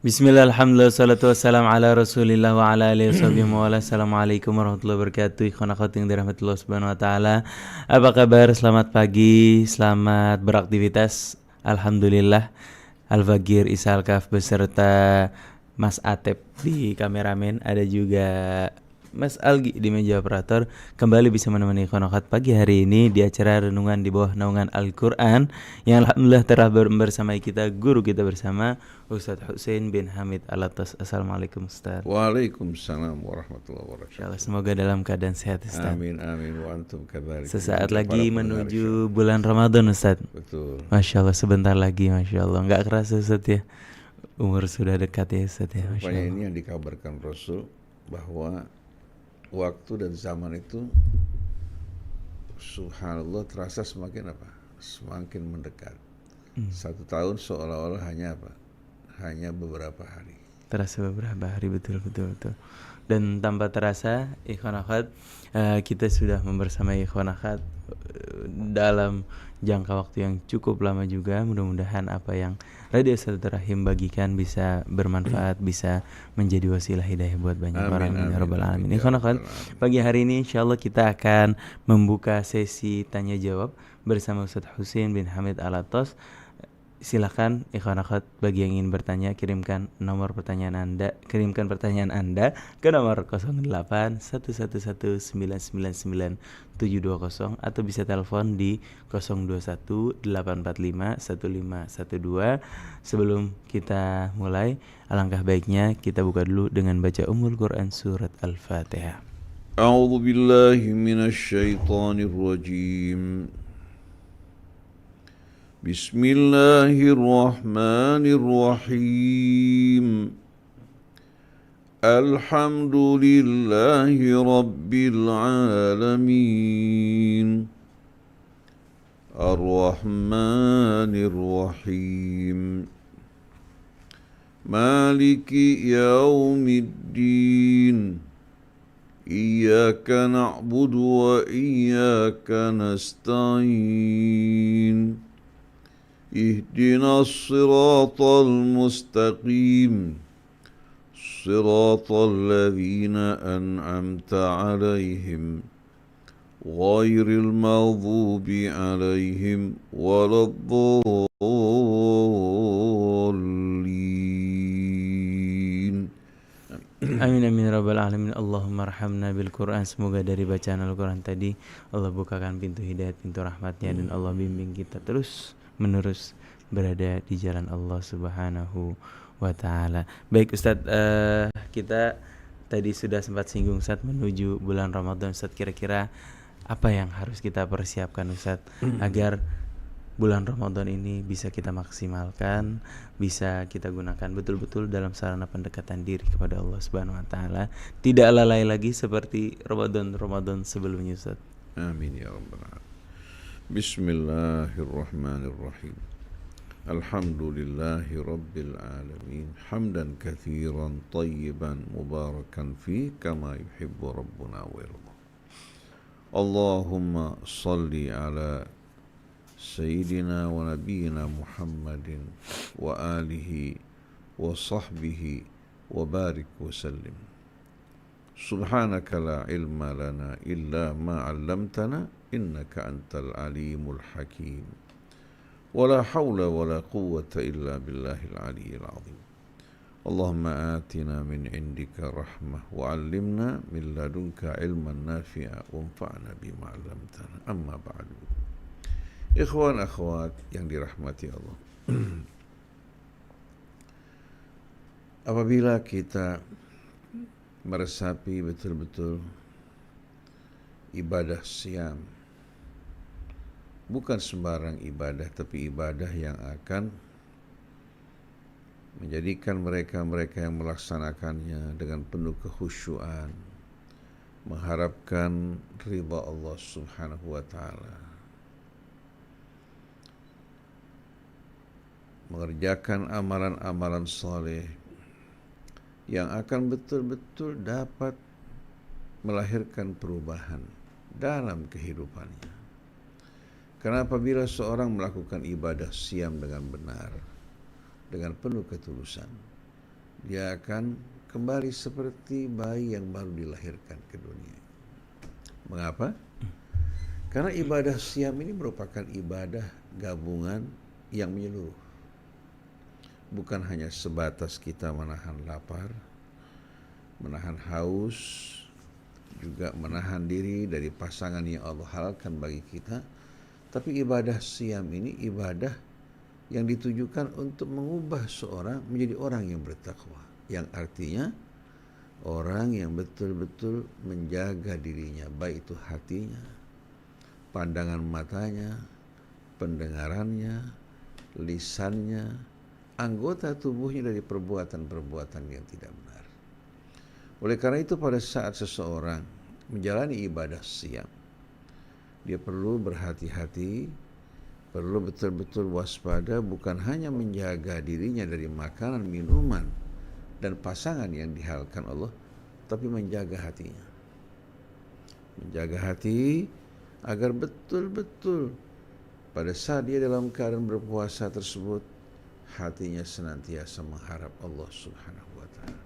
Bismillah, alhamdulillah, salatu wassalam ala rasulillah wa ala alihi washabihi wa ala. Assalamualaikum warahmatullahi wabarakatuh. Ikhwan akhwat yang dirahmati Allah subhanahu wa ta'ala. Apa kabar? Selamat pagi, selamat beraktivitas. Alhamdulillah, Al-Fagir Isal Kaf beserta Mas Atep di kameramen. Ada juga Mas Algi di meja operator. Kembali bisa menemani ikhwan akhwat pagi hari ini di acara renungan di bawah naungan Al-Quran, yang alhamdulillah telah bersama kita guru kita bersama Ustadz Husein bin Hamid Alatas. Assalamualaikum Ustadz. Waalaikumsalam warahmatullahi Insyaallah wabarakatuh. semoga dalam keadaan sehat Ustadz. Amin amin wa antum kadzalik. Sesaat Juga para lagi pendengar menuju bulan Ramadan Ustadz. Betul. Masya Allah, sebentar lagi, Masya Allah. Nggak kerasa Ustadz ya, umur sudah dekat ya Ustadz ya. Masya Rupanya Allah. ini yang dikabarkan Rasul bahwa waktu dan zaman itu subhanallah terasa semakin apa? Semakin mendekat. 1 tahun seolah-olah hanya apa? Hanya beberapa hari. Terasa beberapa hari, betul. Dan tanpa terasa ikhwan akhwat, kita sudah membersamai ikhwan akhwat dalam jangka waktu yang cukup lama juga. Mudah-mudahan apa yang Radio Silaturahim bagikan bisa bermanfaat, bisa menjadi wasilah hidayah buat banyak Amin, orang. amin, Ya Rabbal amin, Alamin. ya Ikhwan akhwat, Rabbal Alamin. pagi hari ini insyaallah kita akan membuka sesi tanya jawab bersama Ustadz Husein bin Hamid Alatos. Silakan ikhwan akhwat bagi yang ingin bertanya, kirimkan pertanyaan Anda ke nomor 081111999720 atau bisa telepon di 0218451512. Sebelum kita mulai, alangkah baiknya kita buka dulu dengan baca Ummul Quran surat Al-Fatihah. A'udzu billahi minasy syaithanir rajim. Bismillahirrahmanirrahim. Alhamdulillahi rabbil alamin. Ar-Rahmanir Rahim. Maliki yaumiddin. Iyyaka na'budu wa iyyaka nasta'in. اهدنا الصراط المستقيم صراط الذين أنعمت عليهم غير المغضوب عليهم ولا الضالين. Amin amin rabbal alamin. Allahumma rahamna bil Quran. Semoga dari bacaan Al-Quran tadi Allah bukakan pintu hidayat, pintu rahmatnya, dan Allah bimbing kita terus menerus berada di jalan Allah subhanahu wa ta'ala. Baik Ustadz, kita tadi sudah sempat singgung Ustadz menuju bulan Ramadan. Ustadz, kira-kira apa yang harus kita persiapkan Ustadz agar bulan Ramadan ini bisa kita maksimalkan, bisa kita gunakan betul-betul dalam sarana pendekatan diri kepada Allah Subhanahu wa taala, tidak lalai lagi seperti Ramadan sebelumnya Ustaz. Amin ya rabbal alamin. Bismillahirrahmanirrahim. Alhamdulillahi rabbil alamin. Hamdan katsiran tayyiban mubarakan fi kama yuhibbu rabbuna wa yarda. Allahumma salli ala Sayyidina wa Nabiyyina Muhammadin wa alihi wa sahbihi wa barik wa sallim. Subhanaka la ilma lana illa ma 'allamtana innaka antal alimul hakim. Wa la hawla wa la quwwata illa billahil aliyyil azim. Allahumma atina min indika rahmah wa 'allimna min ladunka ilman nafi'a wanfa'na bima 'allamtana. Amma ba'du. Ikhwan akhwat yang dirahmati Allah. Apabila kita meresapi betul-betul ibadah siam, bukan sembarang ibadah, tapi ibadah yang akan menjadikan mereka-mereka yang melaksanakannya dengan penuh kekhusyuan, mengharapkan ridha Allah subhanahu wa ta'ala, mengerjakan amalan-amalan saleh yang akan betul-betul dapat melahirkan perubahan dalam kehidupannya. Karena apabila seorang melakukan ibadah siam dengan benar, dengan penuh ketulusan, dia akan kembali seperti bayi yang baru dilahirkan ke dunia. Mengapa? Karena ibadah siam ini merupakan ibadah gabungan yang menyeluruh. Bukan hanya sebatas kita menahan lapar, menahan haus, juga menahan diri dari pasangan yang Allah halalkan bagi kita. Tapi ibadah siam ini ibadah yang ditujukan untuk mengubah seorang menjadi orang yang bertakwa. Yang artinya orang yang betul-betul menjaga dirinya, baik itu hatinya, pandangan matanya, pendengarannya, lisannya, anggota tubuhnya dari perbuatan-perbuatan yang tidak benar. Oleh karena itu pada saat seseorang menjalani ibadah siam, dia perlu berhati-hati, perlu betul-betul waspada, bukan hanya menjaga dirinya dari makanan, minuman, dan pasangan yang dihalalkan Allah, tapi menjaga hatinya. Menjaga hati agar betul-betul pada saat dia dalam keadaan berpuasa tersebut, hatinya senantiasa mengharap Allah Subhanahu wa ta'ala,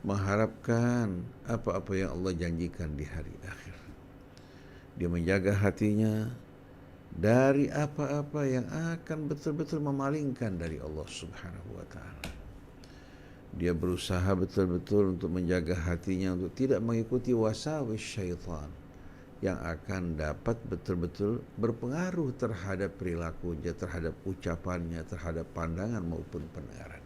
mengharapkan apa-apa yang Allah janjikan di hari akhir. Dia menjaga hatinya dari apa-apa yang akan betul-betul memalingkan dari Allah Subhanahu wa ta'ala. Dia berusaha betul-betul untuk menjaga hatinya untuk tidak mengikuti wasawis syaitan yang akan dapat betul-betul berpengaruh terhadap perilakunya, terhadap ucapannya, terhadap pandangan maupun pendengaran.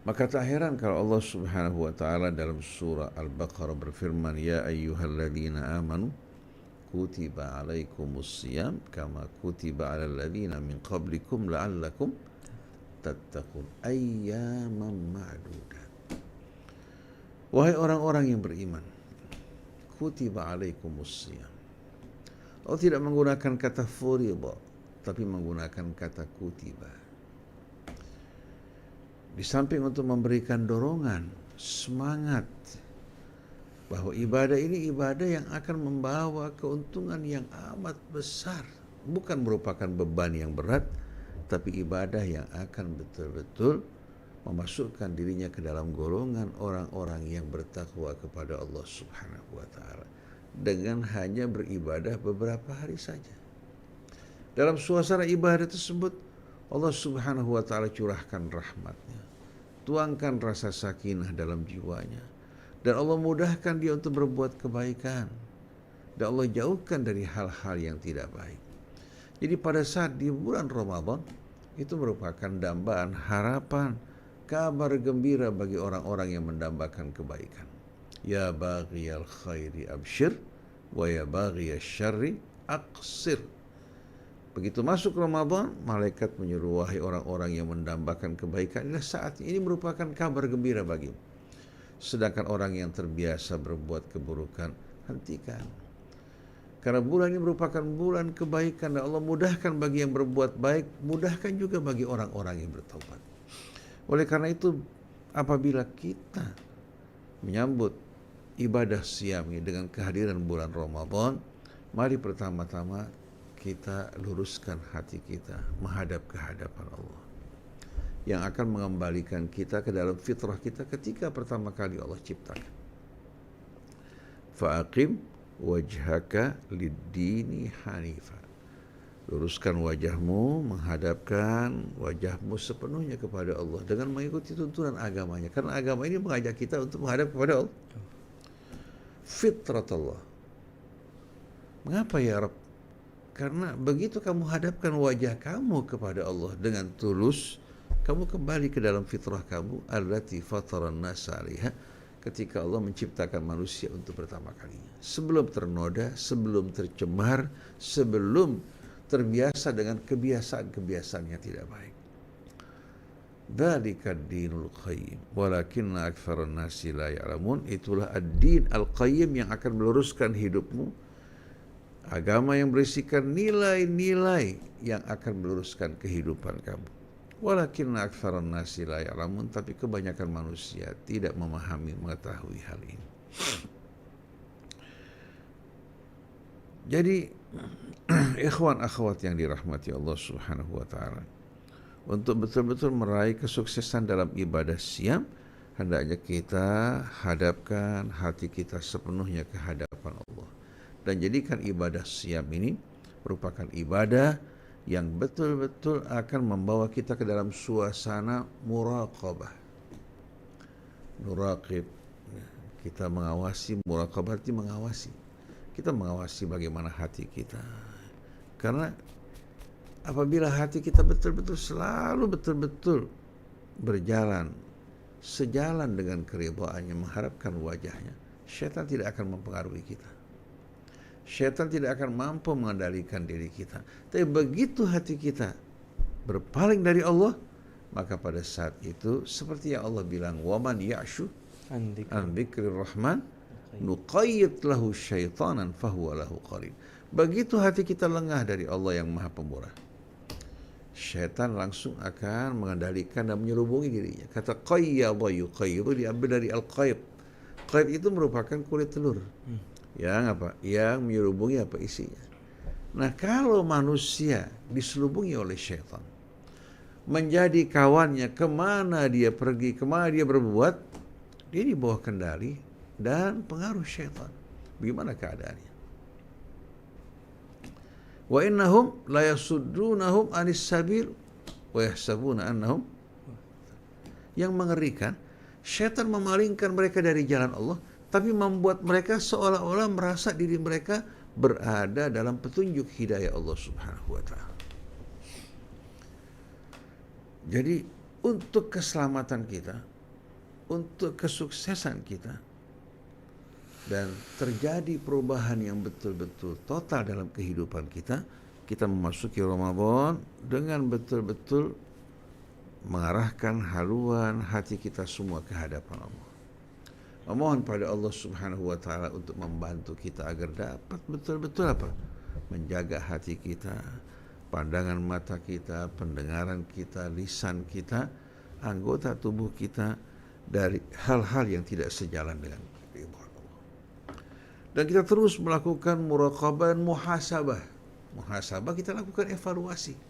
Maka tak heran kalau Allah Subhanahu wa ta'ala dalam surah Al-Baqarah berfirman, ya ayyuhalladzina amanu kutiba alaikumus siyam kama kutiba alal ladzina min qablikum la'allakum tattaqun ayyaman ma'dudat. Wahai orang-orang yang beriman, kutiba alaikumus siyam. Allah tidak menggunakan kata furiḍa, tapi menggunakan kata kutiba. Di samping untuk memberikan dorongan, semangat bahwa ibadah ini ibadah yang akan membawa keuntungan yang amat besar, bukan merupakan beban yang berat, tapi ibadah yang akan betul-betul memasukkan dirinya ke dalam golongan orang-orang yang bertakwa kepada Allah Subhanahu wa ta'ala dengan hanya beribadah beberapa hari saja. Dalam suasana ibadah tersebut, Allah Subhanahu wa ta'ala curahkan rahmatnya, tuangkan rasa sakinah dalam jiwanya, dan Allah mudahkan dia untuk berbuat kebaikan, dan Allah jauhkan dari hal-hal yang tidak baik. Jadi pada saat di bulan Ramadan itu merupakan dambaan harapan, kabar gembira bagi orang-orang yang mendambakan kebaikan. Ya baghiyal khairi abshir wa ya baghiyasy syarri aqsir. Begitu masuk Ramadan, malaikat menyuruh, wahai orang-orang yang mendambakan kebaikan, inilah saatnya, ini merupakan kabar gembira bagimu. Sedangkan orang yang terbiasa berbuat keburukan, hentikan. Karena bulan ini merupakan bulan kebaikan, dan Allah mudahkan bagi yang berbuat baik, mudahkan juga bagi orang-orang yang bertobat. Oleh karena itu, apabila kita menyambut ibadah siam ini dengan kehadiran bulan Ramadan, mari pertama-tama kita luruskan hati kita menghadap ke hadapan Allah, yang akan mengembalikan kita ke dalam fitrah kita ketika pertama kali Allah ciptakan. Fa'aqim wajhaka lid-dini hanifa. Luruskan wajahmu, menghadapkan wajahmu sepenuhnya kepada Allah dengan mengikuti tuntunan agamanya. Karena agama ini mengajak kita untuk menghadap kepada Allah. Fitrat Allah. Mengapa ya Rabb? Karena begitu kamu hadapkan wajah kamu kepada Allah dengan tulus, kamu kembali ke dalam fitrah kamu, allati fataran nasa 'alaiha, ketika Allah menciptakan manusia untuk pertama kalinya. Sebelum ternoda, sebelum tercemar, sebelum terbiasa dengan kebiasaan-kebiasaan yang tidak baik. Dzalika ad-dinul qayyim walakinna aktsaran nasi la ya'lamun. Itulah ad-din al-qayyim yang akan meluruskan hidupmu. Agama yang berisikan nilai-nilai yang akan meluruskan kehidupan kamu. Walakinna aktsaran nasi la ya'lamun, tapi kebanyakan manusia tidak memahami, mengetahui hal ini. Jadi ikhwan akhwat yang dirahmati Allah Subhanahu wa ta'ala, Untuk betul-betul meraih kesuksesan dalam ibadah siam, hendaknya kita hadapkan hati kita sepenuhnya ke hadapan Allah. Dan jadikan ibadah siam ini merupakan ibadah yang betul-betul akan membawa kita ke dalam suasana muraqabah. Nuraqib, kita mengawasi, muraqabah itu mengawasi. Kita mengawasi bagaimana hati kita. Karena apabila hati kita betul-betul selalu betul-betul berjalan sejalan dengan keridhaannya, mengharapkan wajahnya, syaitan tidak akan mempengaruhi kita. Syaitan tidak akan mampu mengendalikan diri kita. Tapi begitu hati kita berpaling dari Allah, maka pada saat itu seperti yang Allah bilang, "Waman ya'shu an dzikrir rahman nuqayyid lahu syaitanan fahuwa lahu qarin." Begitu hati kita lengah dari Allah yang Maha Pemurah, syaitan langsung akan mengendalikan dan menyelubungi dirinya. Kata qayyadha yuqayyidu diambil dari al-qayd. Qayd itu merupakan kulit telur. Yang apa? Yang menyelubungi apa isinya. Nah, kalau manusia diselubungi oleh syaitan, menjadi kawannya, kemana dia pergi, kemana dia berbuat, dia di bawah kendali dan pengaruh syaitan. Bagaimana keadaannya? Wa innahum la yasuddunahum anis sabil wa yahsabuna annahum. Yang mengerikan, syaitan memalingkan mereka dari jalan Allah, tapi membuat mereka seolah-olah merasa diri mereka berada dalam petunjuk hidayah Allah Subhanahu wa taala. Jadi untuk keselamatan kita, untuk kesuksesan kita, dan terjadi perubahan yang betul-betul total dalam kehidupan kita, kita memasuki Ramadan dengan betul-betul mengarahkan haluan hati kita semua ke hadapan Allah. Memohon pada Allah Subhanahu wa taala untuk membantu kita agar dapat betul-betul apa? Menjaga hati kita, pandangan mata kita, pendengaran kita, lisan kita, anggota tubuh kita dari hal-hal yang tidak sejalan dengan ridha Allah. Dan kita terus melakukan muraqabah dan muhasabah. Muhasabah kita lakukan evaluasi.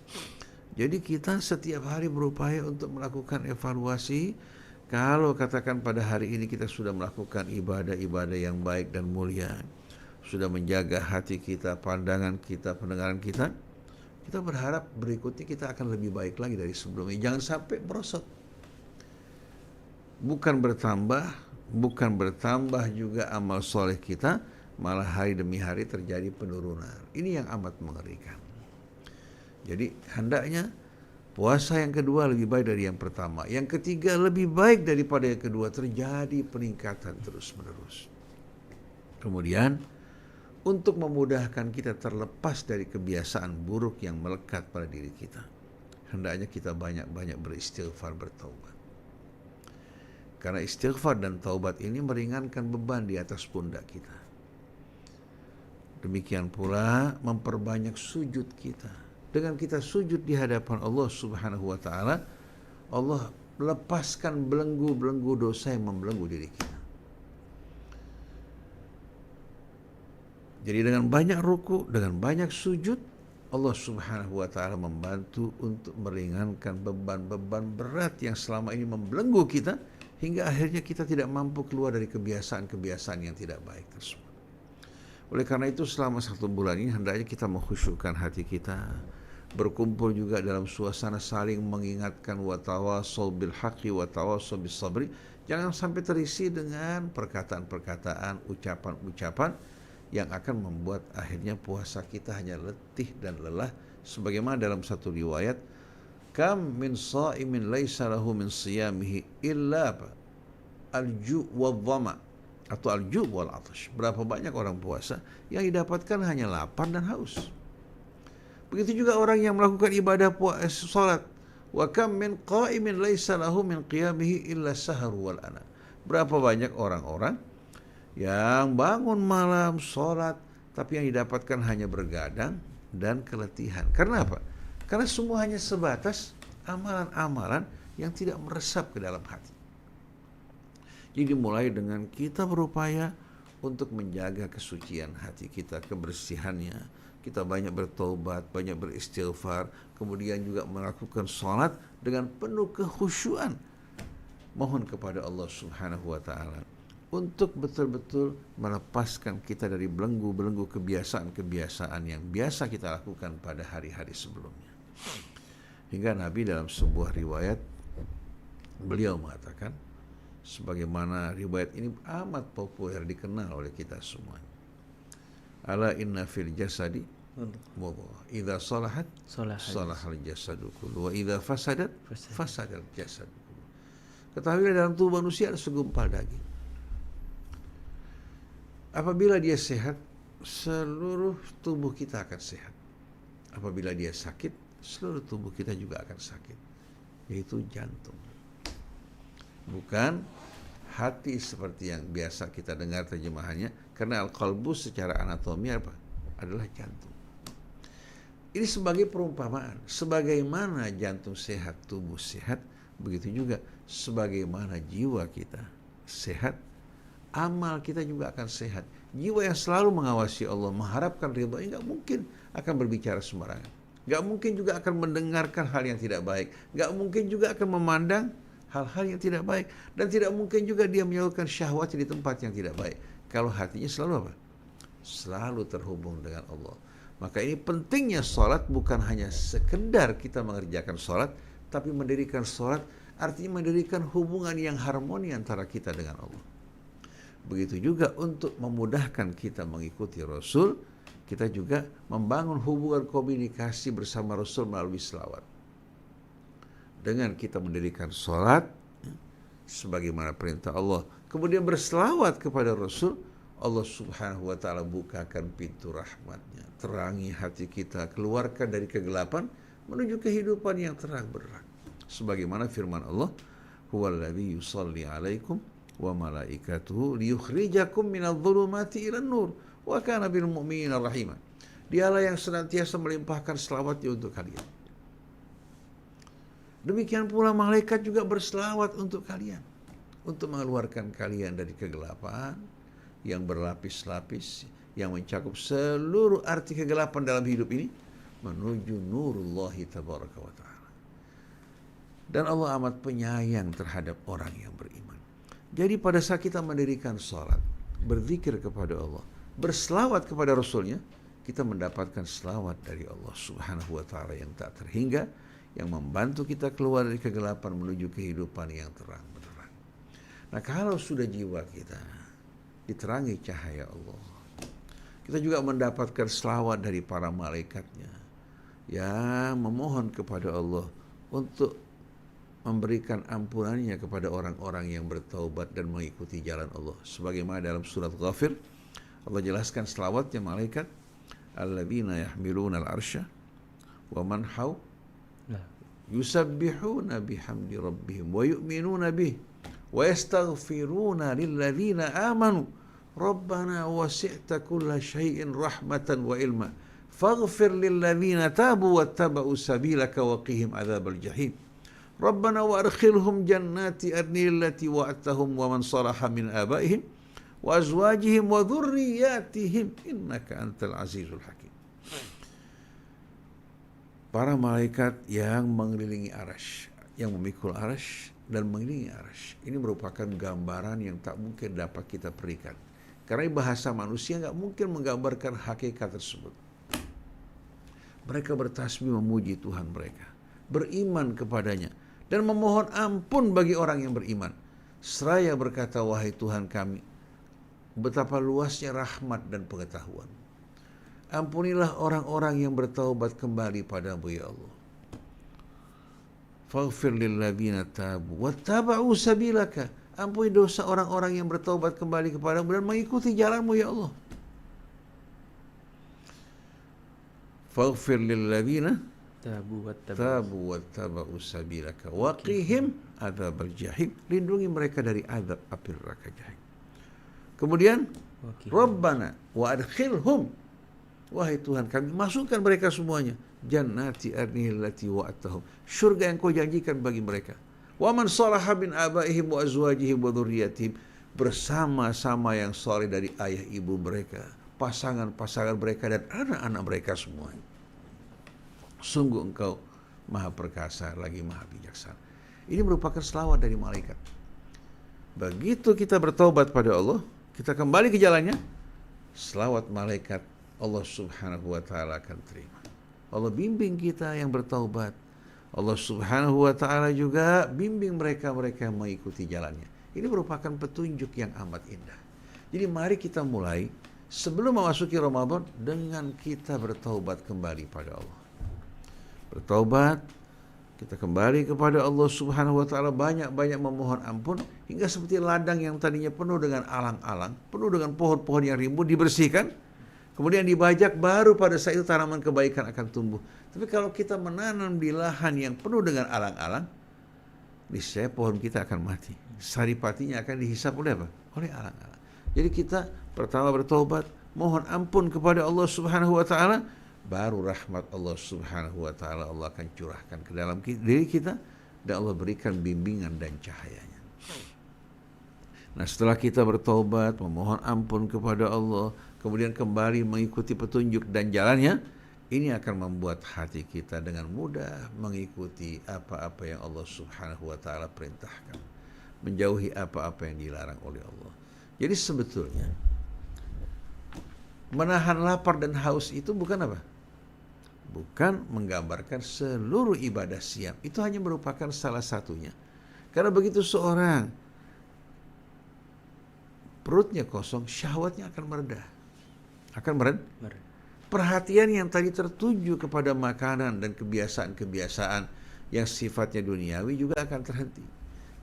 Jadi kita setiap hari berupaya untuk melakukan evaluasi. Kalau katakan pada hari ini kita sudah melakukan ibadah-ibadah yang baik dan mulia, sudah menjaga hati kita, pandangan kita, pendengaran kita, kita berharap berikutnya kita akan lebih baik lagi dari sebelumnya. Jangan sampai merosot. Bukan bertambah juga amal soleh kita, malah hari demi hari terjadi penurunan. Ini yang amat mengerikan. Jadi hendaknya puasa yang kedua lebih baik dari yang pertama. Yang ketiga lebih baik daripada yang kedua. Terjadi peningkatan terus-menerus. Kemudian, untuk memudahkan kita terlepas dari kebiasaan buruk yang melekat pada diri kita, hendaknya kita banyak-banyak beristighfar, bertaubat. Karena istighfar dan taubat ini meringankan beban di atas pundak kita. Demikian pula memperbanyak sujud kita. Dengan kita sujud di hadapan Allah Subhanahu wa taala, Allah lepaskan belenggu-belenggu dosa yang membelenggu diri kita. Jadi dengan banyak ruku, dengan banyak sujud, Allah Subhanahu wa taala membantu untuk meringankan beban-beban berat yang selama ini membelenggu kita, hingga akhirnya kita tidak mampu keluar dari kebiasaan-kebiasaan yang tidak baik tersebut. Oleh karena itu selama 1 bulan ini hendaknya kita mengkhusyukkan hati kita, berkumpul juga dalam suasana saling mengingatkan, wa tawassaw bil haqqi wa tawassaw bis sabri. Jangan sampai terisi dengan perkataan-perkataan, ucapan-ucapan yang akan membuat akhirnya puasa kita hanya letih dan lelah. Sebagaimana dalam satu riwayat, kam min sha'imin laisa lahu min siyamihi illa al-ju' wadh-dhama, atau al-ju' wal 'atash. Berapa banyak orang puasa yang didapatkan hanya lapar dan haus. Begitu juga orang yang melakukan ibadah puasa, salat. Wa kam min qa'imin laisa lahu min qiyamihi illa sahar wal ana. Berapa banyak orang-orang yang bangun malam salat, tapi yang didapatkan hanya bergadang dan keletihan. Karena apa? Karena semua hanya sebatas amalan-amalan yang tidak meresap ke dalam hati. Jadi mulai dengan kita berupaya untuk menjaga kesucian hati kita, kebersihannya, kita banyak bertaubat, banyak beristighfar, kemudian juga melakukan salat dengan penuh kekhusyuan. Mohon kepada Allah Subhanahu wa taala untuk betul-betul melepaskan kita dari belenggu-belenggu kebiasaan-kebiasaan yang biasa kita lakukan pada hari-hari sebelumnya. Hingga Nabi dalam sebuah riwayat beliau mengatakan, sebagaimana riwayat ini amat populer dikenal oleh kita semua. Ala inna fil jasadi mudghah idza salahat salahal jasadu kullu wa idza fasadat fasadal jasadu kullu. Ketahuilah dalam tubuh manusia ada segumpal daging. Apabila dia sehat, seluruh tubuh kita akan sehat. Apabila dia sakit, seluruh tubuh kita juga akan sakit, yaitu jantung. Bukan hati seperti yang biasa kita dengar terjemahannya, karena al-qalbu secara anatomi apa? Adalah jantung. Ini sebagai perumpamaan, sebagaimana jantung sehat, tubuh sehat, begitu juga sebagaimana jiwa kita sehat, amal kita juga akan sehat. Jiwa yang selalu mengawasi Allah, mengharapkan ridha-Nya, nggak mungkin akan berbicara sembarangan. Nggak mungkin juga akan mendengarkan hal yang tidak baik. Nggak mungkin juga akan memandang hal-hal yang tidak baik. Dan tidak mungkin juga dia menyalurkan syahwat di tempat yang tidak baik. Kalau hatinya selalu apa? Selalu terhubung dengan Allah. Maka ini pentingnya sholat, bukan hanya sekedar kita mengerjakan sholat, tapi mendirikan sholat artinya mendirikan hubungan yang harmoni antara kita dengan Allah. Begitu juga untuk memudahkan kita mengikuti Rasul, kita juga membangun hubungan komunikasi bersama Rasul melalui selawat. Dengan kita mendirikan sholat, sebagaimana perintah Allah, kemudian berselawat kepada Rasul, Allah Subhanahu wa ta'ala bukakan pintu rahmatnya, terangi hati kita, keluarkan dari kegelapan menuju kehidupan yang terang benderang. Sebagaimana firman Allah, huwallazi yusalli alaikum wa malaikatuhu liyukhrijakum minadh-dhulumati ilan nur wa kana bil mu'minina rahima. Dialah yang senantiasa melimpahkan selawatnya untuk kalian. Demikian pula malaikat juga berselawat untuk kalian, untuk mengeluarkan kalian dari kegelapan yang berlapis-lapis, yang mencakup seluruh arti kegelapan dalam hidup ini, menuju nurullahi tabaraka wa ta'ala. Dan Allah amat penyayang terhadap orang yang beriman. Jadi pada saat kita mendirikan salat, berzikir kepada Allah, berselawat kepada Rasulnya, kita mendapatkan selawat dari Allah Subhanahu wa ta'ala yang tak terhingga, yang membantu kita keluar dari kegelapan menuju kehidupan yang terang benderang. Nah, kalau sudah jiwa kita diterangi cahaya Allah, kita juga mendapatkan selawat dari para malaikatnya yang memohon kepada Allah untuk memberikan ampunannya kepada orang-orang yang bertaubat dan mengikuti jalan Allah. Sebagaimana dalam surat Ghafir, Allah jelaskan selawatnya malaikat, alladzina yahmiluna al-arsya wa man haw yusabbihuna bihamdi rabbihim wa yu'minuna bih wa yastaghfiruna lilladzina amanu rabbana wasi'ta kulla syai'in rahmatan wa ilma faghfir lilladzina tabu wattaba'u sabilaka wa qihim adzabal jahim rabbana wa adkhilhum jannati adni allati wa'adtahum wa man salaha min abaihim wa azwajihim wa dhurriyyatihim innaka antal azizul hakim. Para malaikat yang mengelilingi arasy, yang memikul arasy dan mengelilingi arasy, ini merupakan gambaran yang tak mungkin dapat kita berikan, karena bahasa manusia nggak mungkin menggambarkan hakikat tersebut. Mereka bertasbih memuji Tuhan mereka, beriman kepadanya, dan memohon ampun bagi orang yang beriman. Seraya berkata, wahai Tuhan kami, betapa luasnya rahmat dan pengetahuan. Ampunilah orang-orang yang bertaubat kembali padamu ya Allah. Faghfir lilladzina tabu wattaba'u sabilaka. Ampuni dosa orang-orang yang bertaubat kembali kepadamu dan mengikuti jalanmu ya Allah. Faghfir lilladzina tabu wattaba'u sabilaka wa qihim adzabal jahim. Lindungi mereka dari azab api neraka jahim. Kemudian Rabbana wa adkhilhum, wahai Tuhan kami, masukkan mereka semuanya jannati adnillati wa'atahum, syurga yang kau janjikan bagi mereka. Wa man salaha min abaihim wa azwajihim wa dzurriyyatihim, bersama-sama yang saleh dari ayah ibu mereka, pasangan-pasangan mereka dan anak-anak mereka semua. Sungguh engkau maha perkasa lagi maha bijaksana. Ini merupakan selawat dari malaikat. Begitu kita bertaubat pada Allah, kita kembali ke jalannya, selawat malaikat Allah subhanahu wa ta'ala akan terima. Allah bimbing kita yang bertaubat. Allah subhanahu wa ta'ala juga bimbing mereka-mereka yang mengikuti jalannya. Ini merupakan petunjuk yang amat indah. Jadi mari kita mulai sebelum memasuki Ramadan dengan kita bertaubat kembali pada Allah. Bertaubat, kita kembali kepada Allah subhanahu wa ta'ala, banyak-banyak memohon ampun, hingga seperti ladang yang tadinya penuh dengan alang-alang, penuh dengan pohon-pohon yang rimbun, dibersihkan, kemudian dibajak, baru pada saat itu tanaman kebaikan akan tumbuh. Tapi kalau kita menanam di lahan yang penuh dengan alang-alang, niscaya pohon kita akan mati. Saripatinya akan dihisap oleh apa? Oleh alang-alang. Jadi kita pertama bertaubat, mohon ampun kepada Allah subhanahu wa ta'ala, baru rahmat Allah subhanahu wa ta'ala Allah akan curahkan ke dalam diri kita, dan Allah berikan bimbingan dan cahayanya. Nah, setelah kita bertaubat, memohon ampun kepada Allah, kemudian kembali mengikuti petunjuk dan jalannya, ini akan membuat hati kita dengan mudah mengikuti apa-apa yang Allah subhanahu wa ta'ala perintahkan, menjauhi apa-apa yang dilarang oleh Allah. Jadi sebetulnya menahan lapar dan haus itu bukan apa? Bukan menggambarkan seluruh ibadah siam. Itu hanya merupakan salah satunya. Karena begitu seorang perutnya kosong, syahwatnya akan meredah. Akan meredah. Perhatian yang tadi tertuju kepada makanan dan kebiasaan-kebiasaan yang sifatnya duniawi juga akan terhenti.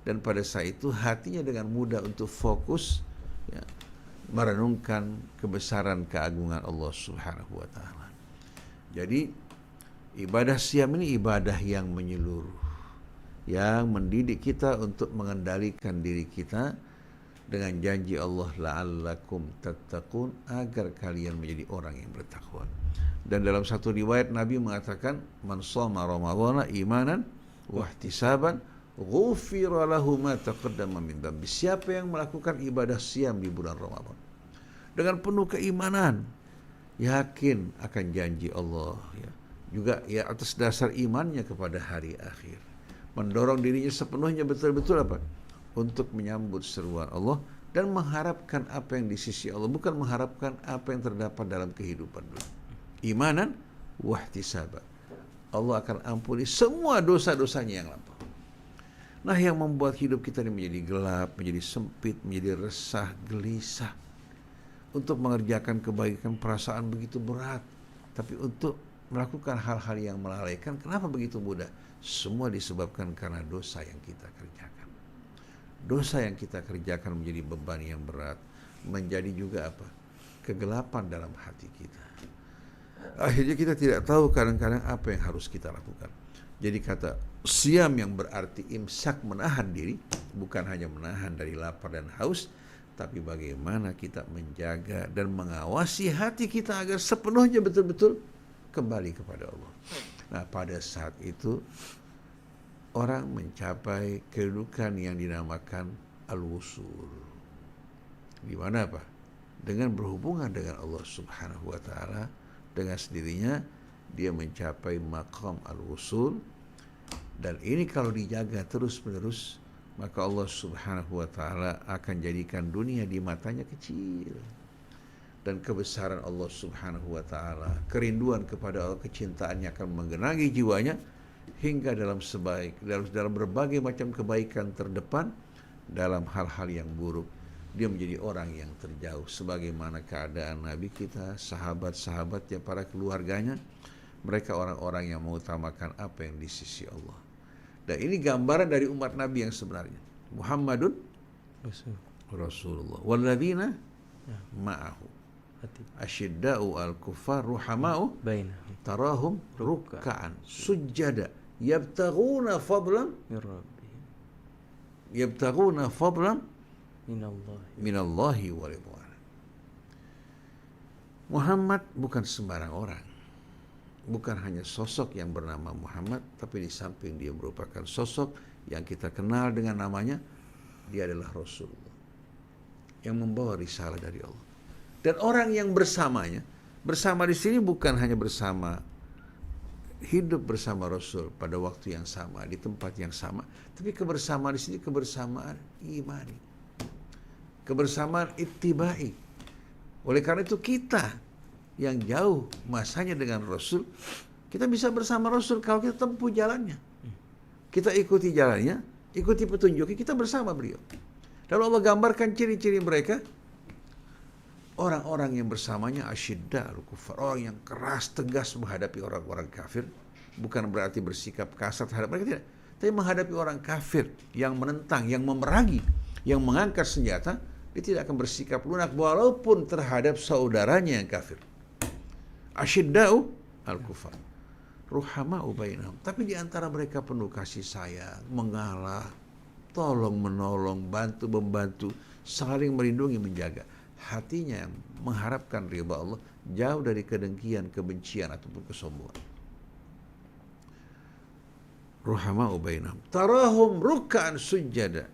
Dan pada saat itu hatinya dengan mudah untuk fokus, ya, merenungkan kebesaran keagungan Allah subhanahu wa ta'ala. Jadi ibadah siam ini ibadah yang menyeluruh, yang mendidik kita untuk mengendalikan diri kita dengan janji Allah, la'allakum tattaqun, agar kalian menjadi orang yang bertakwa. Dan dalam satu riwayat Nabi mengatakan, man shoma ramadhana imanan wa ihtisaban ghufira lahu ma taqaddama min dhanbi. Siapa yang melakukan ibadah siam di bulan Ramadan dengan penuh keimanan, yakin akan janji Allah, ya, juga ya atas dasar imannya kepada hari akhir, mendorong dirinya sepenuhnya betul-betul apa? Untuk menyambut seruan Allah dan mengharapkan apa yang di sisi Allah, bukan mengharapkan apa yang terdapat dalam kehidupan dunia. Imanan wahtisaban. Allah akan ampuni semua dosa-dosanya yang lampau. Nah, yang membuat hidup kita ini menjadi gelap, menjadi sempit, menjadi resah, gelisah, untuk mengerjakan kebaikan perasaan begitu berat, tapi untuk melakukan hal-hal yang melalaikan, kenapa begitu mudah? Semua disebabkan karena dosa yang kita kerjakan. Dosa yang kita kerjakan menjadi beban yang berat, menjadi juga apa? Kegelapan dalam hati kita. Akhirnya kita tidak tahu kadang-kadang apa yang harus kita lakukan. Jadi kata siam yang berarti imsak, menahan diri, bukan hanya menahan dari lapar dan haus, tapi bagaimana kita menjaga dan mengawasi hati kita agar sepenuhnya betul-betul kembali kepada Allah. Nah, pada saat itu orang mencapai kedudukan yang dinamakan al-wusul. Di mana apa? Dengan berhubungan dengan Allah subhanahu wa ta'ala, dengan sendirinya dia mencapai maqam al-wusul. Dan ini kalau dijaga terus-menerus, maka Allah subhanahu wa ta'ala akan jadikan dunia di matanya kecil. Dan kebesaran Allah subhanahu wa ta'ala, kerinduan kepada Allah, kecintaannya akan menggenangi jiwanya, hingga dalam berbagai macam kebaikan terdepan, dalam hal-hal yang buruk dia menjadi orang yang terjauh. Sebagaimana keadaan Nabi kita, sahabat-sahabatnya, para keluarganya, mereka orang-orang yang mengutamakan apa yang di sisi Allah. Dan ini gambaran dari umat Nabi yang sebenarnya. Muhammadun Rasulullah walladzina ma'ahu asyidda'u al-kuffar ruhama'u tarahum ruk'an sujjada yabtaghuna fadlan minallahi wa ridwan. Muhammad bukan sembarang orang, bukan hanya sosok yang bernama Muhammad, tapi di samping dia merupakan sosok yang kita kenal dengan namanya, dia adalah Rasulullah yang membawa risalah dari Allah. Dan orang yang bersamanya, bersama di sini bukan hanya bersama, hidup bersama Rasul pada waktu yang sama, di tempat yang sama, tapi kebersamaan di sini kebersamaan imani, kebersamaan ittibai. Oleh karena itu kita yang jauh masanya dengan Rasul, kita bisa bersama Rasul kalau kita tempuh jalannya. Kita ikuti jalannya, ikuti petunjuknya, kita bersama beliau. Lalu Allah gambarkan ciri-ciri mereka. Orang-orang yang bersamanya asyidda al-kufar, orang yang keras tegas menghadapi orang-orang kafir, bukan berarti bersikap kasar terhadap mereka, tidak, tapi menghadapi orang kafir yang menentang, yang memerangi, yang mengangkat senjata, dia tidak akan bersikap lunak walaupun terhadap saudaranya yang kafir. Asyidda'u al-kufar, ruhama'u bainahum, tapi di antara mereka penuh kasih sayang, mengalah, tolong menolong, bantu membantu, saling melindungi, menjaga. Hatinya yang mengharapkan ridha Allah, jauh dari kedengkian, kebencian ataupun kesombongan. Ruhama'u bainahum tarahum ruk'an sujada.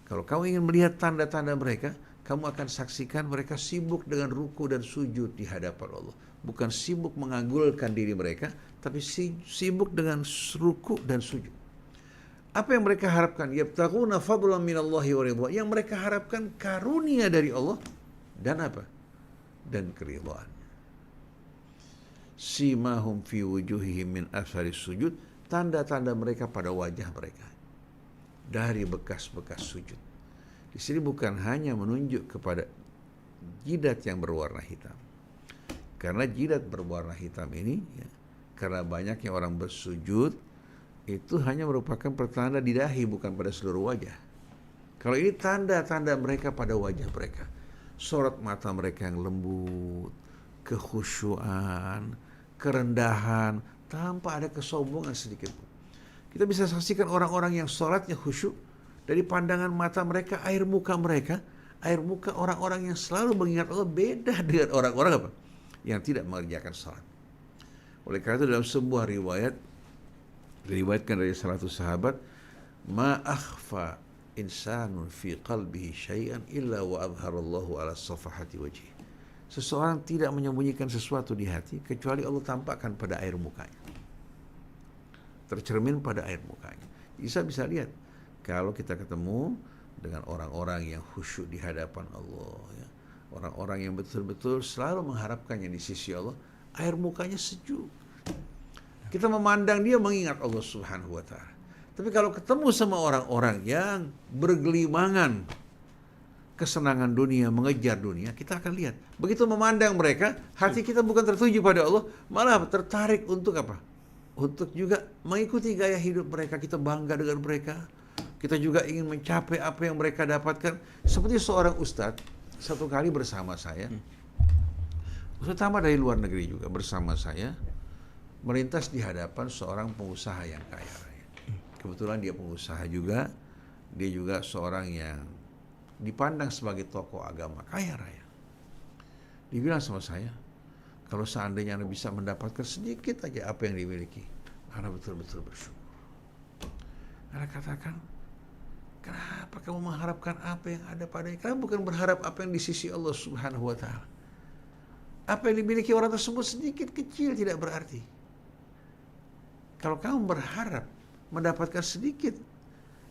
Kalau kamu ingin melihat tanda-tanda mereka, kamu akan saksikan mereka sibuk dengan ruku dan sujud di hadapan Allah. Bukan sibuk mengagulkan diri mereka, tapi sibuk dengan ruku dan sujud. Apa yang mereka harapkan? Yabtaghuna fadlan minallahi wa ridwan. Yang mereka harapkan karunia dari Allah dan apa? Dan keridhaan. Simahum fi wujuhihim min athari sujud, tanda-tanda mereka pada wajah mereka dari bekas-bekas sujud. Di sini bukan hanya menunjuk kepada jidat yang berwarna hitam. Karena jidat berwarna hitam ini, ya, karena banyaknya orang bersujud, itu hanya merupakan pertanda di dahi, bukan pada seluruh wajah. Kalau ini tanda-tanda mereka pada wajah mereka. Sorot mata mereka yang lembut, kekhusyuan, kerendahan, tanpa ada kesombongan sedikit pun. Kita bisa saksikan orang-orang yang sholatnya khusyuk, dari pandangan mata mereka, air muka mereka, air muka orang-orang yang selalu mengingat Allah beda dengan orang-orang apa? Yang tidak mengerjakan sholat. Oleh karena itu dalam sebuah riwayat, diriwayatkan dari salah satu sahabat, ma akhfa insanun fi qalbihi syai'an illa wa adharallahu ala safahati wajhi. Seseorang tidak menyembunyikan sesuatu di hati kecuali Allah tampakkan pada air mukanya. Tercermin pada air mukanya. Bisa lihat kalau kita ketemu dengan orang-orang yang khusyuk di hadapan Allah, ya, orang-orang yang betul-betul selalu mengharapkannya di sisi Allah, air mukanya sejuk. Kita memandang dia mengingat Allah Subhanahu wa ta'ala. Tapi kalau ketemu sama orang-orang yang bergelimangan kesenangan dunia, mengejar dunia, kita akan lihat. Begitu memandang mereka, hati kita bukan tertuju pada Allah, malah tertarik untuk apa? Untuk juga mengikuti gaya hidup mereka. Kita bangga dengan mereka. Kita juga ingin mencapai apa yang mereka dapatkan. Seperti seorang ustadz, satu kali bersama saya, terutama dari luar negeri juga, bersama saya, melintas di hadapan seorang pengusaha yang kaya raya. Kebetulan dia pengusaha juga, dia juga seorang yang dipandang sebagai tokoh agama kaya raya. Dia bilang sama saya, kalau seandainya Anda bisa mendapatkan sedikit aja apa yang dimiliki, Anda betul-betul bersyukur. Anda katakan, kenapa kamu mengharapkan apa yang ada padanya? Karena bukan berharap apa yang di sisi Allah Subhanahu wa ta'ala. Apa yang dimiliki orang tersebut sedikit, kecil, tidak berarti. Kalau kamu berharap mendapatkan sedikit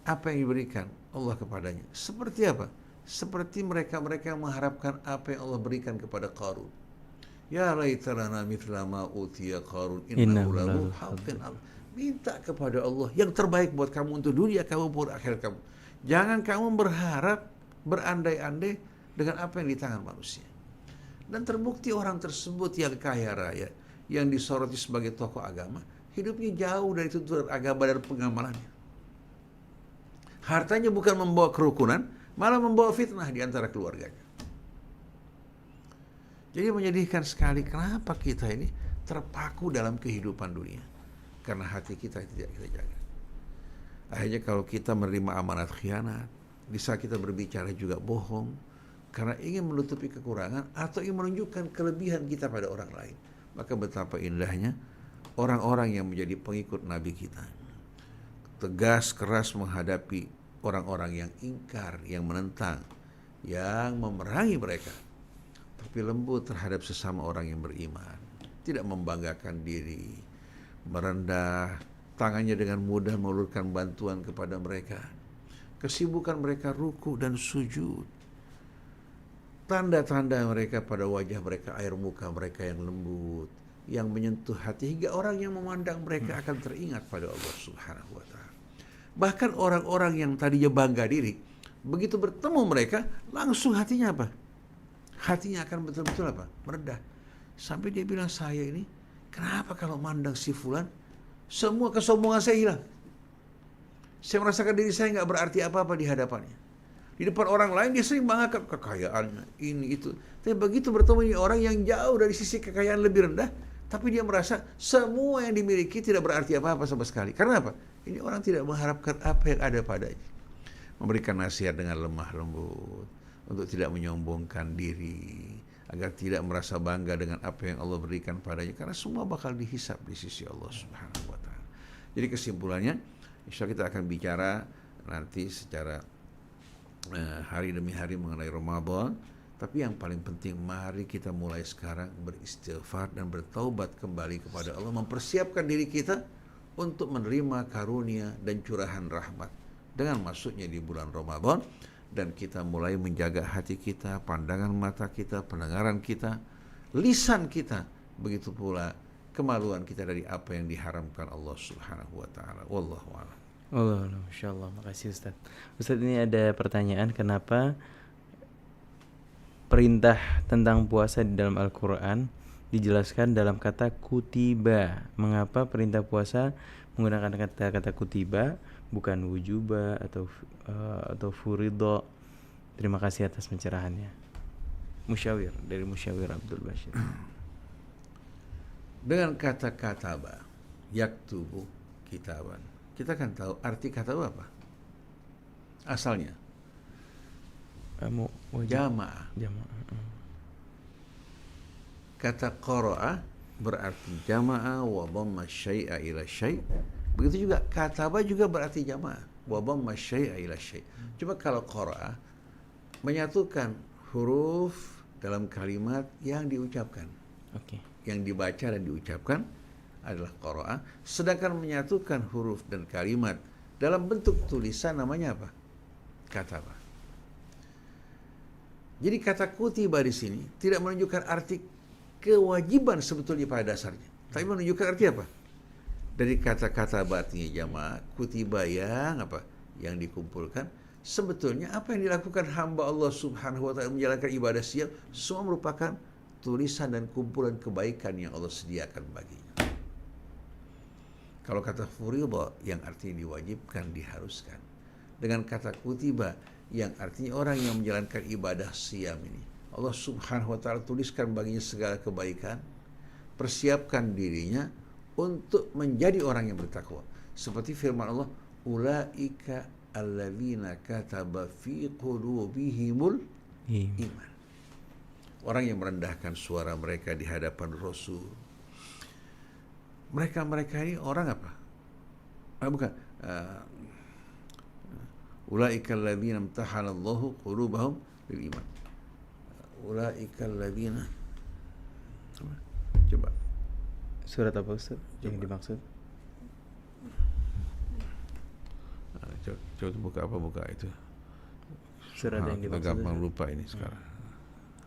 apa yang diberikan Allah kepadanya, seperti apa? Seperti mereka-mereka yang mengharapkan apa yang Allah berikan kepada Qarun. Ya laitana mithla ma utiya Qarun innahu lahu haqqin. Minta kepada Allah yang terbaik buat kamu untuk dunia kamu pun akhirat kamu. Jangan kamu berharap berandai-andai dengan apa yang di tangan manusia. Dan terbukti orang tersebut yang kaya raya, yang disoroti sebagai tokoh agama, hidupnya jauh dari tuntunan agama dan pengamalannya. Hartanya bukan membawa kerukunan, malah membawa fitnah di antara keluarganya. Jadi menyedihkan sekali kenapa kita ini terpaku dalam kehidupan dunia. Karena hati kita tidak kita jaga. Akhirnya kalau kita menerima amanat khianat, di saat kita berbicara juga bohong, karena ingin menutupi kekurangan atau ingin menunjukkan kelebihan kita pada orang lain. Maka betapa indahnya orang-orang yang menjadi pengikut Nabi kita. Tegas, keras menghadapi orang-orang yang ingkar, yang menentang, yang memerangi mereka. tapi lembut terhadap sesama orang yang beriman. Tidak membanggakan diri, merendah, tangannya dengan mudah mengulurkan bantuan kepada mereka. Kesibukan mereka ruku dan sujud. Tanda-tanda mereka pada wajah mereka, air muka mereka yang lembut, yang menyentuh hati, hingga orang yang memandang mereka akan teringat pada Allah Subhanahu wa Ta'ala. Bahkan orang-orang yang tadinya bangga diri, begitu bertemu mereka, langsung hatinya apa? Hatinya akan betul-betul apa? Meredah. Sampai dia bilang, saya ini kenapa kalau mandang si fulan, semua kesombongan saya hilang. Saya merasakan diri saya nggak berarti apa-apa di hadapannya. Di depan orang lain dia sering banggakan kekayaannya, ini itu. Tapi begitu bertemu dengan orang yang jauh dari sisi kekayaan lebih rendah, tapi dia merasa semua yang dimiliki tidak berarti apa-apa sama sekali. Karena apa? Ini orang tidak mengharapkan apa yang ada padanya. Memberikan nasihat dengan lemah lembut, untuk tidak menyombongkan diri, agar tidak merasa bangga dengan apa yang Allah berikan padanya, karena semua bakal dihisab di sisi Allah Subhanahu wa Ta'ala. Jadi kesimpulannya, insya Allah kita akan bicara nanti secara hari demi hari mengenai Ramadan. Tapi yang paling penting, mari kita mulai sekarang beristighfar dan bertaubat kembali kepada Allah, mempersiapkan diri kita untuk menerima karunia dan curahan rahmat dengan masuknya di bulan Ramadan. Dan kita mulai menjaga hati kita, pandangan mata kita, pendengaran kita, lisan kita, begitu pula kemaluan kita dari apa yang diharamkan Allah Subhanahu wa Ta'ala. Wallahu a'lam. Allah, Masya Allah, makasih Ustaz. Ustaz, ini ada pertanyaan, kenapa perintah tentang puasa di dalam Al-Quran dijelaskan dalam kata kutiba? Mengapa perintah puasa menggunakan kata-kata kutiba, bukan wujuba atau furidho? Terima kasih atas pencerahannya. Musyawir, dari Musyawir Abdul Bashir. Dengan kata kataba, yaktubu kitaban, kita kan tahu arti kata apa? Asalnya jamaah. Kata qara'a berarti jamaah, wa dhamma syai'a ila syai'. Begitu juga kataba juga berarti jamaah, wa dhamma syai'a ila syai'. Cuma kalau qara'a menyatukan huruf dalam kalimat yang diucapkan. Oke. Yang dibaca dan diucapkan adalah qara'a, sedangkan menyatukan huruf dan kalimat dalam bentuk tulisan namanya apa? Kataba. Jadi kata kutiba di sini tidak menunjukkan arti kewajiban sebetulnya pada dasarnya, tapi menunjukkan arti apa? Dari kata-kata artinya jamaah, kutiba yang apa? Yang dikumpulkan. Sebetulnya apa yang dilakukan hamba Allah Subhanahu wa Ta'ala menjalankan ibadah siam, semua merupakan tulisan dan kumpulan kebaikan yang Allah sediakan baginya. Kalau kata furidha yang artinya diwajibkan, diharuskan, dengan kata kutiba yang artinya orang yang menjalankan ibadah siam ini, Allah Subhanahu wa Ta'ala tuliskan baginya segala kebaikan, persiapkan dirinya untuk menjadi orang yang bertakwa. Seperti firman Allah, ulaika alladzina kataba fi qulubihimul iman. Orang yang merendahkan suara mereka di hadapan Rasul. Mereka ini orang apa? Ulaika alladzina imtahana Allahu qulubahum lil iman. Ulaika alladzina, coba Surat apa Ustaz yang dimaksud? Coba buka itu. Surat yang dimaksud. Gampang lupa ini sekarang.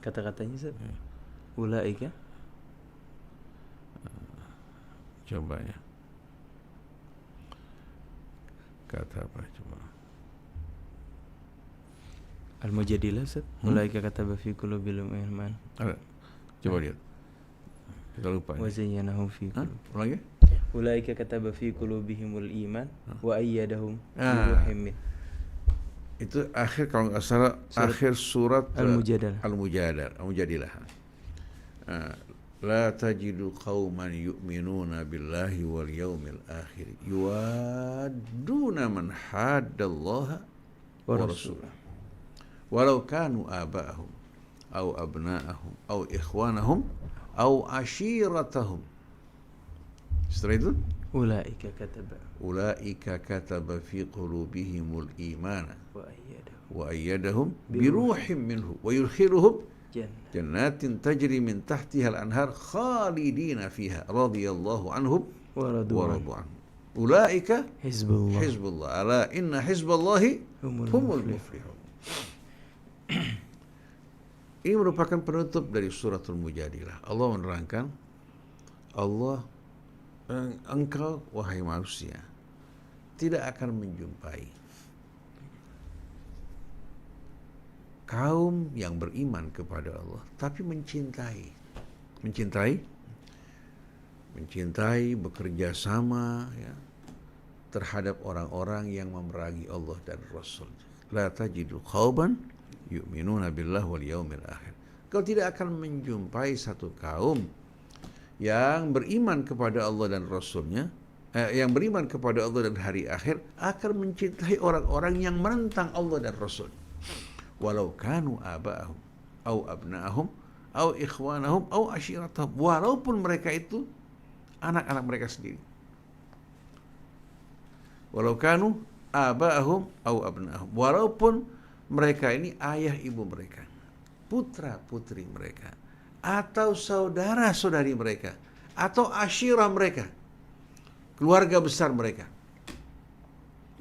Kata-katanya Ustaz. Ulaika. Coba ya. Kata apa coba? Al-Mujadilah Ustaz. Ulaika kataba fi qulubihim iman. Coba lihat. Kita lupa. Wa zayyanahum fi Ulangi. Ulaika kataba fi qulubihimul iman wa ayyadahum bi ruhim min. Itu akhir, kalau nggak salah, akhir surat Al-Mujadilah. La tajidu qauman yu'minuna billahi wal yawmil akhir yuwadduna man haddallaha wa rasulahu walau kanu aba'ahum aw abna'ahum aw ikhwanahum aw ashiratahum. Setelah itu ulaika kataba fi qulubihimul imana wa ayyadahum bi ruhim minhu wa yudkhiluhum Jannatin tajri min tahtihal anhar khalidina fiha radhiyallahu anhum wa radu anhu. Ulaika hizbullah. Ala inna hizballahi humul muflihun. Ini merupakan penutup dari suratul Mujadilah. Allah menerangkan, engkau wahai manusia tidak akan menjumpai kaum yang beriman kepada Allah tapi mencintai bekerja sama ya, terhadap orang-orang yang memerangi Allah dan Rasul. La tajidu qauman yu'minuna billahi wal yaumil akhir. Kau tidak akan menjumpai satu kaum yang beriman kepada Allah dan Rasulnya, yang beriman kepada Allah dan hari akhir akan mencintai orang-orang yang menentang Allah dan Rasul. Walau kanu aba'ahum au abna'ahum au ikhwanahum au ashiratahum, walaupun mereka itu anak-anak mereka sendiri. Walau kanu aba'ahum au abna'ahum, walaupun mereka ini ayah ibu mereka, putra putri mereka, atau saudara saudari mereka, atau asyirah mereka, keluarga besar mereka.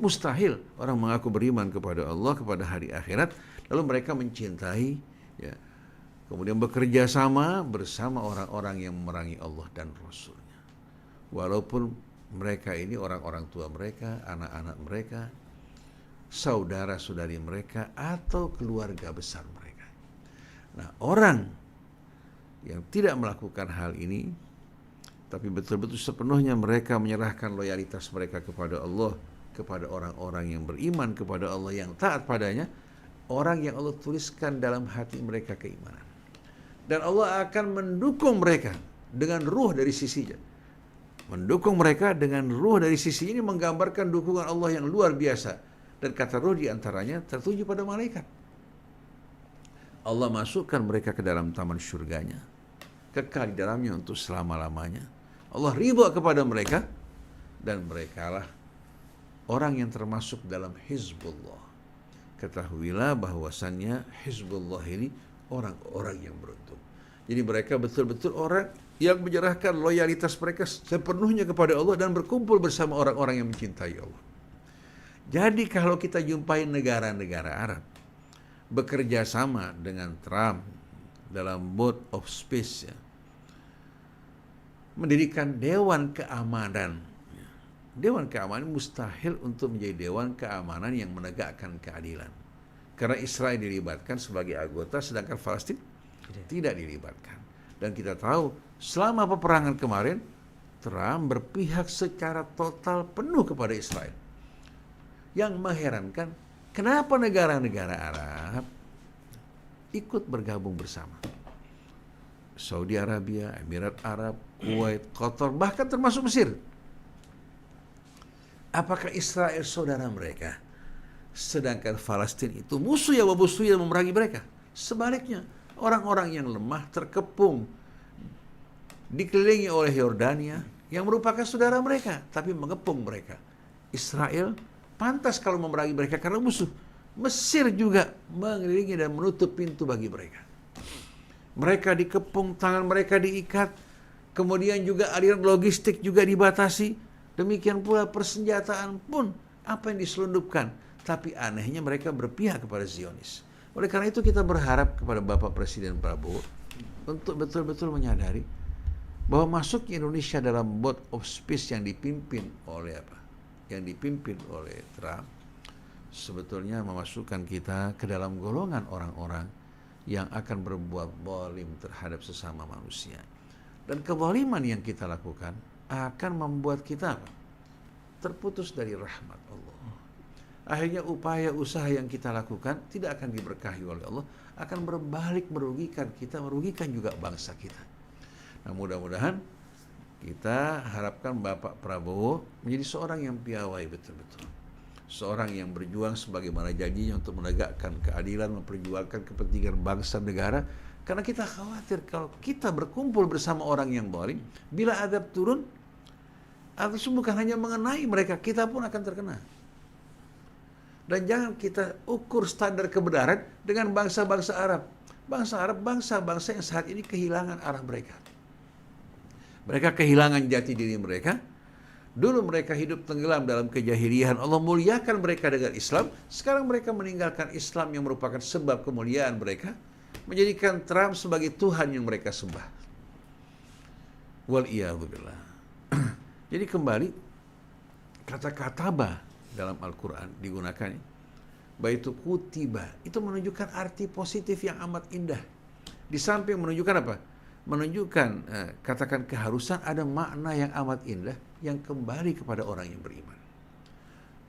Mustahil orang mengaku beriman kepada Allah, kepada hari akhirat, lalu mereka mencintai ya, kemudian bekerja sama bersama orang-orang yang memerangi Allah dan Rasulnya, walaupun mereka ini orang-orang tua mereka, anak-anak mereka, saudara-saudari mereka, atau keluarga besar mereka. Nah, orang yang tidak melakukan hal ini, tapi betul-betul sepenuhnya mereka menyerahkan loyalitas mereka kepada Allah, kepada orang-orang yang beriman kepada Allah, yang taat padanya, orang yang Allah tuliskan dalam hati mereka keimanan. Dan Allah akan mendukung mereka dengan ruh dari sisinya. Mendukung mereka dengan ruh dari sisi ini menggambarkan dukungan Allah yang luar biasa. Dan kata ruh diantaranya tertuju pada malaikat. Allah masukkan mereka ke dalam taman surganya, kekal di dalamnya untuk selama-lamanya. Allah ridha kepada mereka, dan merekalah orang yang termasuk dalam Hizbullah. Ketahuilah bahwasannya Hizbullah ini orang-orang yang beruntung. Jadi mereka betul-betul orang yang menyerahkan loyalitas mereka sepenuhnya kepada Allah dan berkumpul bersama orang-orang yang mencintai Allah. Jadi kalau kita jumpai negara-negara Arab bekerja sama dengan Trump dalam mode of peace ya, mendirikan Dewan Keamanan. Dewan Keamanan mustahil untuk menjadi Dewan Keamanan yang menegakkan keadilan. Karena Israel dilibatkan sebagai anggota, sedangkan Palestina tidak dilibatkan. Dan kita tahu selama peperangan kemarin, Trump berpihak secara total penuh kepada Israel. Yang mengherankan, kenapa negara-negara Arab ikut bergabung bersama? Saudi Arabia, Emirat Arab, Kuwait, Qatar, bahkan termasuk Mesir. Apakah Israel saudara mereka? Sedangkan Palestina itu musuh yang memerangi mereka. Sebaliknya, orang-orang yang lemah terkepung, dikelilingi oleh Yordania yang merupakan saudara mereka, tapi mengepung mereka. Israel pantas kalau memerangi mereka karena musuh. Mesir juga mengelilingi dan menutup pintu bagi mereka. Mereka dikepung, tangan mereka diikat, kemudian juga aliran logistik juga dibatasi. Demikian pula persenjataan pun apa yang diselundupkan. Tapi anehnya mereka berpihak kepada Zionis. Oleh karena itu kita berharap kepada Bapak Presiden Prabowo untuk betul-betul menyadari bahwa masuknya Indonesia dalam mode of peace yang dipimpin oleh Trump sebetulnya memasukkan kita ke dalam golongan orang-orang yang akan berbuat zalim terhadap sesama manusia. Dan kezaliman yang kita lakukan akan membuat kita terputus dari rahmat Allah. Akhirnya upaya usaha yang kita lakukan tidak akan diberkahi oleh Allah, akan berbalik merugikan kita, merugikan juga bangsa kita. Nah, mudah-mudahan kita harapkan Bapak Prabowo menjadi seorang yang piawai betul-betul. Seorang yang berjuang sebagaimana janjinya untuk menegakkan keadilan, memperjuangkan kepentingan bangsa negara. Karena kita khawatir kalau kita berkumpul bersama orang yang zalim, bila azab turun, atau bukan hanya mengenai mereka, kita pun akan terkena. Dan jangan kita ukur standar kebenaran dengan bangsa-bangsa Arab. Bangsa Arab, bangsa-bangsa yang saat ini kehilangan arah mereka. Mereka kehilangan jati diri mereka. Dulu mereka hidup tenggelam dalam kejahilian. Allah muliakan mereka dengan Islam. Sekarang mereka meninggalkan Islam yang merupakan sebab kemuliaan mereka, menjadikan Trump sebagai Tuhan yang mereka sembah. Wal'iyadzubillah. Jadi kembali, kata kataba dalam Al-Quran digunakan. Baitu kutiba, itu menunjukkan arti positif yang amat indah. Di samping menunjukkan apa? Menunjukkan, katakan keharusan, ada makna yang amat indah yang kembali kepada orang yang beriman.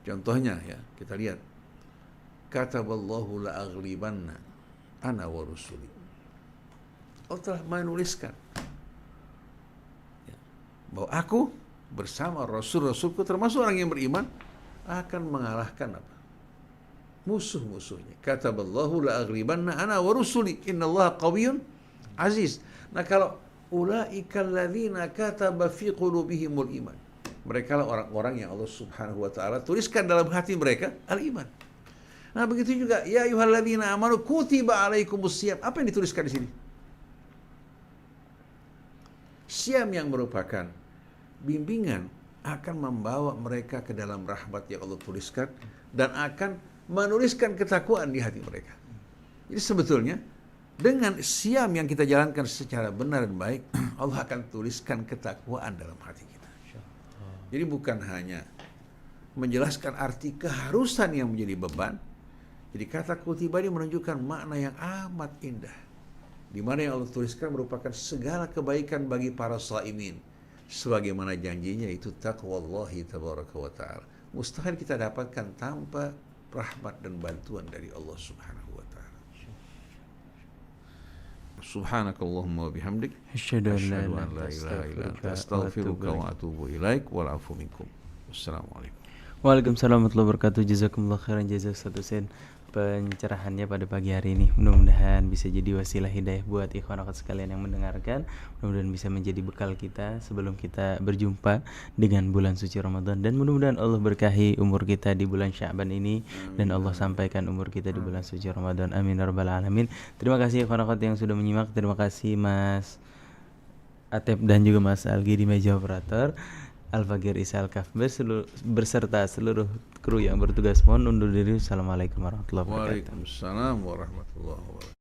Contohnya ya, kita lihat. Kataballahu la'aghlibanna ana wa rusuli. Allah telah menuliskan ya, bahwa aku bersama Rasul-Rasulku termasuk orang yang beriman akan mengalahkan apa? Musuh-musuhnya. Kataballahu la'aghlibanna ana wa rusuli innallaha qawiyyun aziz. Nah, kalau ulaikal ladzina kataba fi qulubihimul iman, mereka lah orang-orang yang Allah Subhanahu wa taala tuliskan dalam hati mereka al-iman. Nah, begitu juga ya ayyuhalladzina amanu kutiba alaikumus syiyam. Apa yang dituliskan di sini? Syiyam yang merupakan bimbingan akan membawa mereka ke dalam rahmat yang Allah tuliskan dan akan menuliskan ketakwaan di hati mereka. Jadi sebetulnya dengan siam yang kita jalankan secara benar dan baik, Allah akan tuliskan ketakwaan dalam hati kita. Jadi bukan hanya menjelaskan arti keharusan yang menjadi beban. Jadi kata kutiba ini menunjukkan makna yang amat indah, di mana yang Allah tuliskan merupakan segala kebaikan bagi para shaimin, sebagaimana janjinya itu taqwallahi tabaraka wa ta'ala. Mustahil kita dapatkan tanpa rahmat dan bantuan dari Allah Subhanahu wa taala. Subhanakallahumma wa bihamdik asyhadu an la ilaha illa anta astaghfiruka wa atubu ilaik wal afu minkum. Wassalamualaikum. Waalaikumsalam warahmatullahi wabarakatuh. Jazakumullah khairan jazak Ustaz Husain pencerahannya pada pagi hari ini. Mudah-mudahan bisa jadi wasilah hidayah buat ikhwan akhwat sekalian yang mendengarkan. Mudah-mudahan bisa menjadi bekal kita sebelum kita berjumpa dengan bulan suci Ramadan, dan mudah-mudahan Allah berkahi umur kita di bulan Sya'ban ini dan Allah sampaikan umur kita di bulan suci Ramadan. Amin ya rabbal alamin. Terima kasih ikhwan akhwat yang sudah menyimak. Terima kasih Mas Atep dan juga Mas Algi di meja operator. Al-Fagir Isa Al-Kaf berserta seluruh kru yang bertugas mohon undur diri. Assalamualaikum warahmatullahi wabarakatuh. Waalaikumsalam warahmatullahi wabarakatuh.